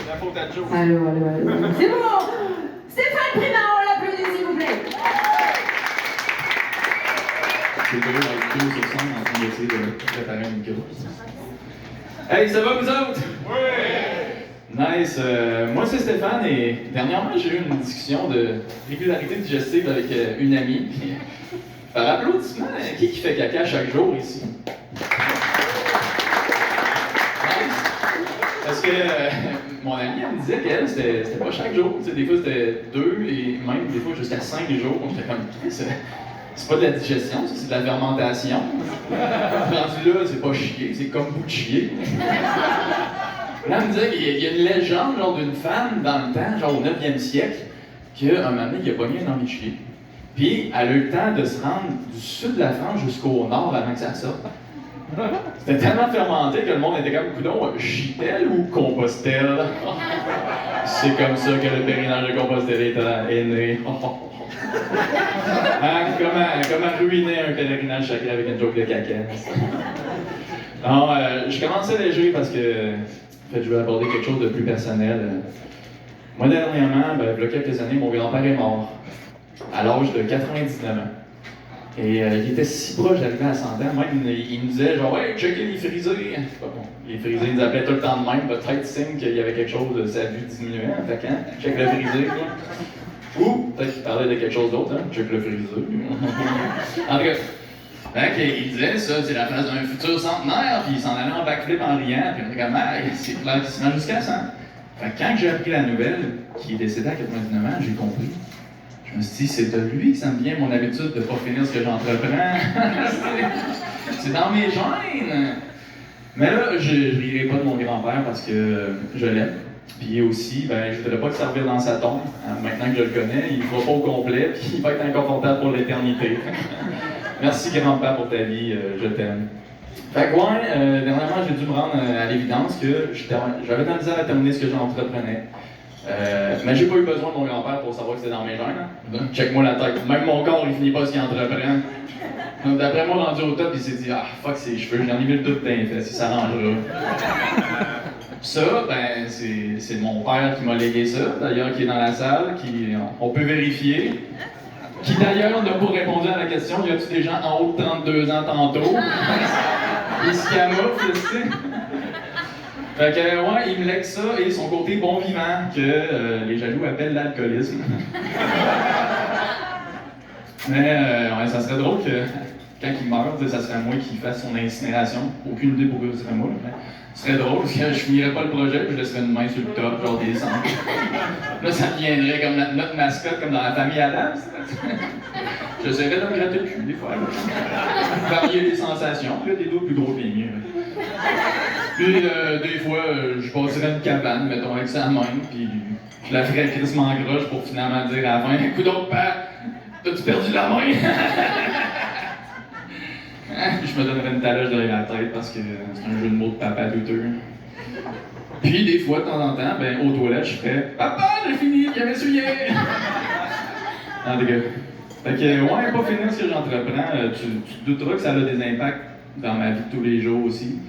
La faute à Joe. Allô. C'est bon! Stéphane Primard, on l'applaudit s'il vous plaît. C'est drôle avec deux sur scène en train d'essayer de préparer un micro. Hey, ça va vous autres? Oui! Nice. Moi, c'est Stéphane et dernièrement, j'ai eu une discussion de régularité digestive avec une amie. Par applaudissement, qui fait caca chaque jour ici? Nice. Parce que mon amie, elle me disait qu'elle, c'était pas chaque jour. Tu sais, des fois, c'était 2 et même des fois jusqu'à 5 jours. J'étais comme, c'est pas de la digestion, ça, c'est de la fermentation. Rendu là, c'est pas chier, c'est comme bout de chier. Là, elle me disait qu'il y a une légende genre d'une femme dans le temps, genre au 9e siècle, qu'à un moment donné, il a pogné une envie de chier. Puis, elle a eu le temps de se rendre du sud de la France jusqu'au nord avant que ça sorte. C'était tellement fermenté que le monde était comme, coudon, chie-t-elle ou compostelle? C'est comme ça que le pèlerinage de Compostelle est né. Hein, comment ruiner un pèlerinage sacré avec une joke de caca? Non, je commençais léger parce que en fait, je veux aborder quelque chose de plus personnel. Moi, dernièrement, il y a quelques années, mon grand-père est mort à l'âge de 99 ans. Et il était si proche d'arriver à 100 ans, même il me disait genre, ouais, checker les frisés. C'est pas bon. Les frisés, ils nous appelaient tout le temps de même, peut-être signe qu'il y avait quelque chose de sa vue diminuant. Fait que, check le frisé. Ou peut-être qu'il parlait de quelque chose d'autre, hein, check le frisé. En tout cas, il disait ça, c'est la place d'un futur centenaire, puis il s'en allait en backflip en riant, puis on était comme, c'est clair qu'il se rend jusqu'à 100. Fait que quand j'ai appris la nouvelle qu'il est décédé à 99 ans, j'ai compris. Je me suis dit, c'est de lui que ça me vient mon habitude de ne pas finir ce que j'entreprends. C'est dans mes gènes. Mais là, je ne rirai pas de mon grand-père parce que je l'aime. Puis aussi, je ne voudrais pas que ça revienne dans sa tombe. Maintenant que je le connais, il ne va pas au complet, puis il va être inconfortable pour l'éternité. Merci grand-père pour ta vie, je t'aime. Fait que dernièrement, j'ai dû me rendre à l'évidence que j'avais de la misère à terminer ce que j'entreprenais. Mais j'ai pas eu besoin de mon grand-père pour savoir que c'était dans mes gènes. Hein? Check-moi la tête. Même mon corps, il finit pas ce qu'il entreprend. Donc, d'après moi, rendu au top, il s'est dit, fuck ses cheveux, j'en ai mis le tout dans les fesses, il s'arrangera. Ça, c'est mon père qui m'a légué ça, d'ailleurs, qui est dans la salle, on peut vérifier. Qui d'ailleurs n'a pas répondu à la question, y a-tu des gens en haut de 32 ans tantôt? Il se camoufle, tu sais. Fait que, il me lègue ça et son côté bon vivant, que les jaloux appellent l'alcoolisme. Mais, ça serait drôle que, quand il meurt, ça serait moi qui fasse son incinération. Aucune idée pourquoi ce serait moi, mais ce serait drôle, parce que je finirais pas le projet, puis je laisserais une main sur le top, genre des cendres. Là, ça deviendrait comme notre mascotte, comme dans la famille Adams. J'essaierais de me gratter le cul, des fois. Varier les sensations, puis là, des doigts plus gros que les miens. Puis, des fois, je passerais une cabane, mettons, avec sa main, puis je la ferais crissement grosse pour finalement dire à la fin, « Coudonc, père, t'as-tu perdu la main? » Puis je me donnerais une taloche derrière la tête parce que c'est un jeu de mots de papa douteux. Puis, des fois, de temps en temps, aux toilettes, je ferais, « Papa, j'ai fini, viens m'essuyer! » En tout cas. Fait que, pas finir ce que j'entreprends, tu te douteras que ça a des impacts dans ma vie de tous les jours aussi.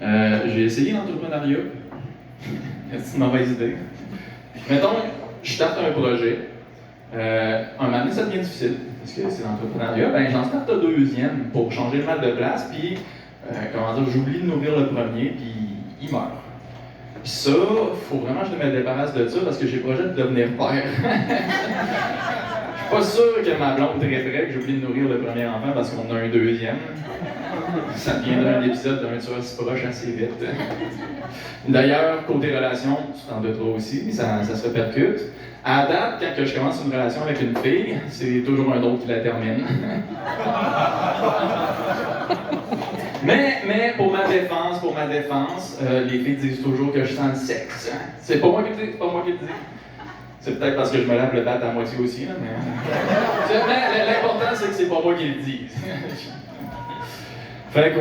J'ai essayé l'entrepreneuriat. C'est une mauvaise idée. Mettons, je starte un projet. Un moment donné, ça devient difficile, parce que c'est l'entrepreneuriat. J'en starte un deuxième pour changer le mal de place, puis, j'oublie de nourrir le premier, puis il meurt. Puis ça, faut vraiment que je me débarrasse de ça, parce que j'ai projet de devenir père. Je suis pas sûr que ma blonde traiterait que j'oublie de nourrir le premier enfant parce qu'on a un deuxième. Ça deviendrait un épisode d'un tueur si proche assez vite. D'ailleurs, côté relation, tu t'en douteras aussi, ça se répercute. À date, quand je commence une relation avec une fille, c'est toujours un autre qui la termine. Mais pour ma défense, les filles disent toujours que je sens le sexe. C'est pas moi qui le dis, C'est peut-être parce que je me lave le bat à moitié aussi, là, mais l'important, c'est que c'est pas moi qui le dis. Fait que,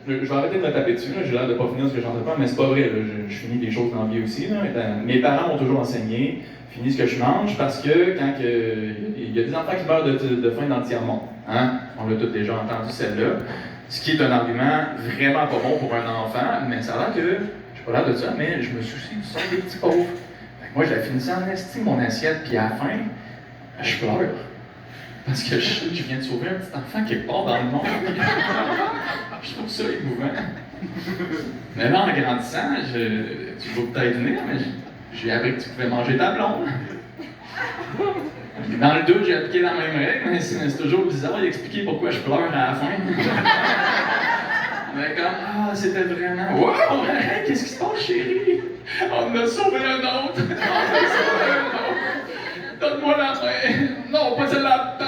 je vais arrêter de me taper dessus, j'ai l'air de pas finir ce que j'entreprends, mais c'est pas vrai, là, je finis des choses dans la vie aussi. Là. Mes parents m'ont toujours enseigné, finis ce que je mange, parce que quand il y a des enfants qui meurent de faim dans le tiers-monde, hein? On l'a tous déjà entendu celle-là. Ce qui est un argument vraiment pas bon pour un enfant, mais ça a l'air que, j'ai pas l'air de ça, mais je me soucie du sort des petits pauvres. Fait que moi, je la finissais en esti, mon assiette, puis à la fin, je pleure. Parce que je viens de sauver un petit enfant quelque part dans le monde. Je trouve ça émouvant. Mais là, en grandissant, tu vas peut-être venir, mais j'ai appris que tu pouvais manger ta blonde. Dans le doute, j'ai appliqué la même règle, mais c'est toujours bizarre d'expliquer pourquoi je pleure à la fin. Mais comme, c'était vraiment. Wow! Qu'est-ce qui se passe, chérie? On a sauvé un autre! On a sauvé un autre! Donne-moi la main! Non, pas celle-là!